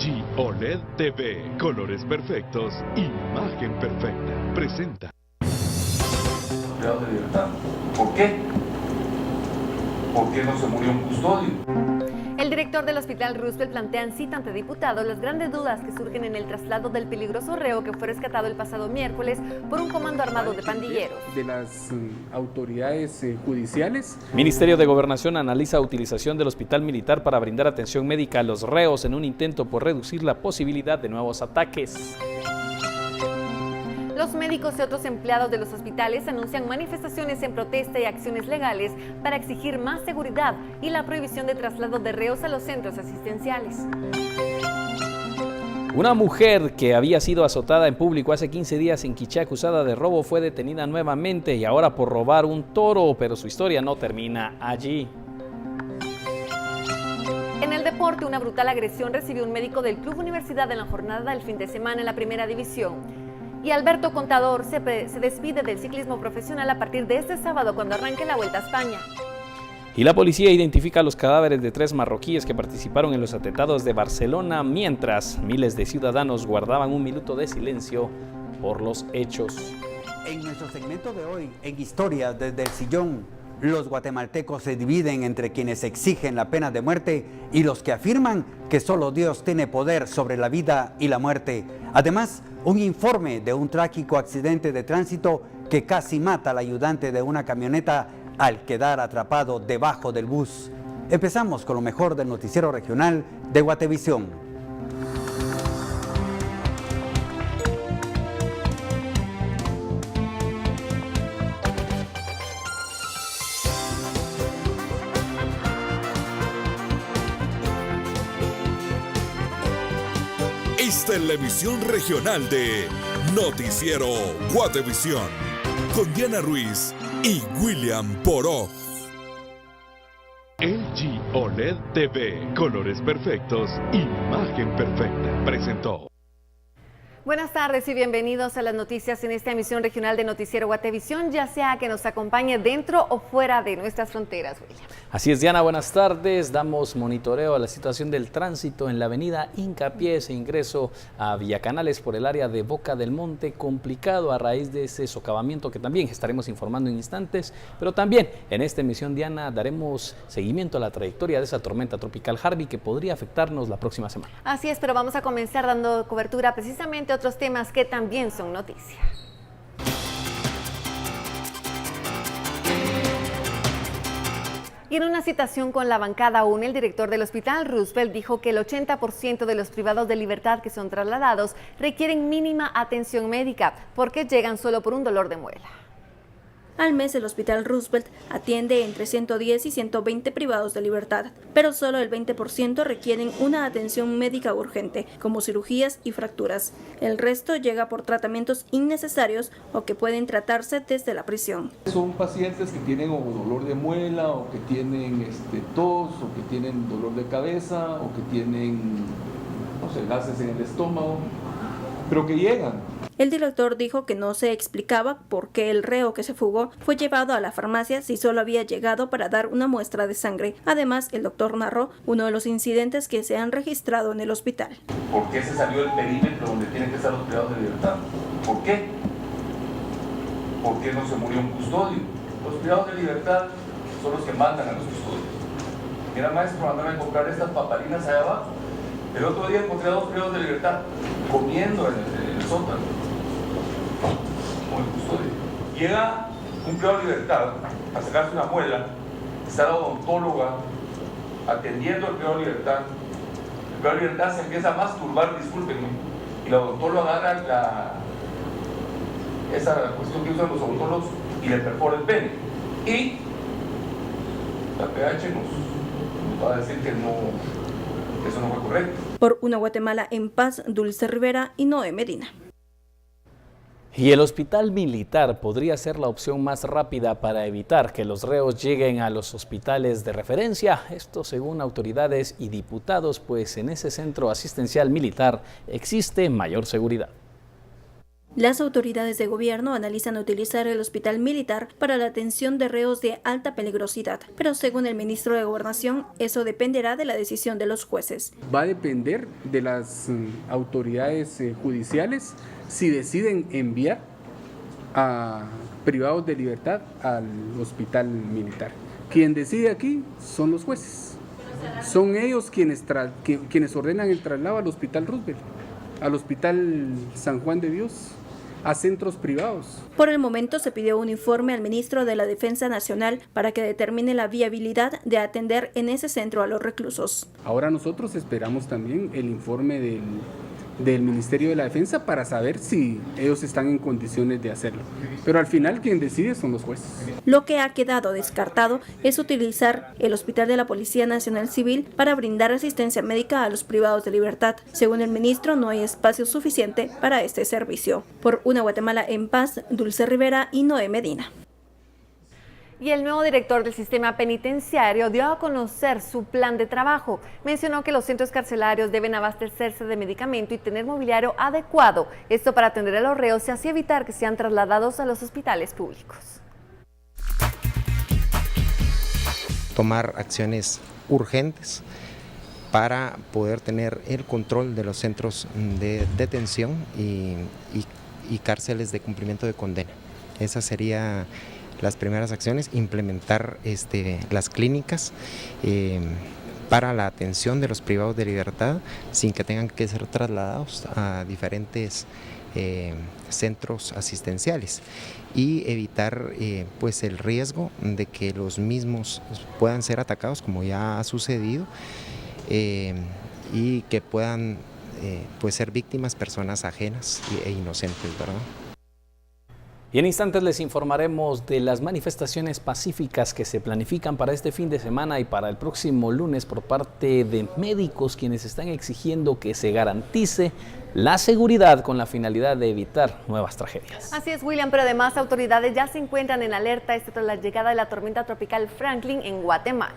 LG OLED TV, colores perfectos, imagen perfecta. Presenta. Privados de libertad. ¿Por qué? ¿Por qué no se murió un custodio? El director del Hospital Roosevelt plantea en cita ante diputados las grandes dudas que surgen en el traslado del peligroso reo que fue rescatado el pasado miércoles por un comando armado de pandilleros. De las autoridades judiciales. Ministerio de Gobernación analiza utilización del hospital militar para brindar atención médica a los reos en un intento por reducir la posibilidad de nuevos ataques. Los médicos y otros empleados de los hospitales anuncian manifestaciones en protesta y acciones legales para exigir más seguridad y la prohibición de traslado de reos a los centros asistenciales. Una mujer que había sido azotada en público hace 15 días en Quiché acusada de robo fue detenida nuevamente y ahora por robar un toro, pero su historia no termina allí. En el deporte, una brutal agresión recibió un médico del Club Universidad en la jornada del fin de semana en la primera división. Y Alberto Contador se despide del ciclismo profesional a partir de este sábado cuando arranque la Vuelta a España. Y la policía identifica los cadáveres de 3 marroquíes que participaron en los atentados de Barcelona, mientras miles de ciudadanos guardaban un minuto de silencio por los hechos. En nuestro segmento de hoy, en Historias desde el Sillón, los guatemaltecos se dividen entre quienes exigen la pena de muerte y los que afirman que solo Dios tiene poder sobre la vida y la muerte. Además, un informe de un trágico accidente de tránsito que casi mata al ayudante de una camioneta al quedar atrapado debajo del bus. Empezamos con lo mejor del noticiero regional de Guatevisión. Esta es la emisión regional de Noticiero Guatevisión con Diana Ruiz y William Poró. LG OLED TV, colores perfectos, imagen perfecta. Presentó. Buenas tardes y bienvenidos a las noticias en esta emisión regional de Noticiero Guatevisión, ya sea que nos acompañe dentro o fuera de nuestras fronteras, William. Así es, Diana, buenas tardes. Damos monitoreo a la situación del tránsito en la avenida Hincapié, ese ingreso a Villacanales por el área de Boca del Monte, complicado a raíz de ese socavamiento que también estaremos informando en instantes, pero también en esta emisión, Diana, daremos seguimiento a la trayectoria de esa tormenta tropical Harvey que podría afectarnos la próxima semana. Así es, pero vamos a comenzar dando cobertura precisamente a otros temas que también son noticia. Y en una citación con la bancada UNE, el director del Hospital Roosevelt dijo que el 80% de los privados de libertad que son trasladados requieren mínima atención médica porque llegan solo por un dolor de muela. Al mes, el Hospital Roosevelt atiende entre 110 y 120 privados de libertad, pero solo el 20% requieren una atención médica urgente, como cirugías y fracturas. El resto llega por tratamientos innecesarios o que pueden tratarse desde la prisión. Son pacientes que tienen o dolor de muela, o que tienen tos, o que tienen dolor de cabeza, o que tienen, no sé, gases en el estómago, pero que llegan. El director dijo que no se explicaba por qué el reo que se fugó fue llevado a la farmacia si solo había llegado para dar una muestra de sangre. Además, el doctor narró uno de los incidentes que se han registrado en el hospital. ¿Por qué se salió del perímetro donde tienen que estar los privados de libertad? ¿Por qué? ¿Por qué no se murió un custodio? Los privados de libertad son los que mandan a los custodios. Mira, maestro, andaba a comprar estas papalinas allá abajo. El otro día encontré a 2 privados de libertad comiendo en el sótano con el custodio. Llega un privado de libertad a sacarse una muela, está la odontóloga atendiendo al privado de libertad. El privado de libertad se empieza a masturbar, discúlpenme, y la odontóloga agarra esa cuestión que usan los odontólogos y le perfora el pene. Y la PH nos va a decir que eso no fue correcto. Por una Guatemala en paz, Dulce Rivera y Noé Medina. Y el hospital militar podría ser la opción más rápida para evitar que los reos lleguen a los hospitales de referencia. Esto según autoridades y diputados, pues en ese centro asistencial militar existe mayor seguridad. Las autoridades de gobierno analizan utilizar el hospital militar para la atención de reos de alta peligrosidad, pero según el ministro de Gobernación, eso dependerá de la decisión de los jueces. Va a depender de las autoridades judiciales si deciden enviar a privados de libertad al hospital militar. Quien decide aquí son los jueces. Son ellos quienes ordenan el traslado al hospital Roosevelt, al hospital San Juan de Dios, a centros privados. Por el momento se pidió un informe al ministro de la Defensa Nacional para que determine la viabilidad de atender en ese centro a los reclusos. Ahora nosotros esperamos también el informe del Ministerio de la Defensa para saber si ellos están en condiciones de hacerlo. Pero al final quien decide son los jueces. Lo que ha quedado descartado es utilizar el Hospital de la Policía Nacional Civil para brindar asistencia médica a los privados de libertad. Según el ministro, no hay espacio suficiente para este servicio. Por Una Guatemala en Paz, Dulce Rivera y Noé Medina. Y el nuevo director del sistema penitenciario dio a conocer su plan de trabajo. Mencionó que los centros carcelarios deben abastecerse de medicamento y tener mobiliario adecuado. Esto para atender a los reos y así evitar que sean trasladados a los hospitales públicos. Tomar acciones urgentes para poder tener el control de los centros de detención y cárceles de cumplimiento de condena. Esa sería las primeras acciones, implementar las clínicas para la atención de los privados de libertad sin que tengan que ser trasladados a diferentes centros asistenciales y evitar pues el riesgo de que los mismos puedan ser atacados, como ya ha sucedido, y que puedan pues ser víctimas personas ajenas e inocentes, ¿verdad? Y en instantes les informaremos de las manifestaciones pacíficas que se planifican para este fin de semana y para el próximo lunes por parte de médicos, quienes están exigiendo que se garantice la seguridad con la finalidad de evitar nuevas tragedias. Así es, William, pero además autoridades ya se encuentran en alerta tras la llegada de la tormenta tropical Franklin en Guatemala.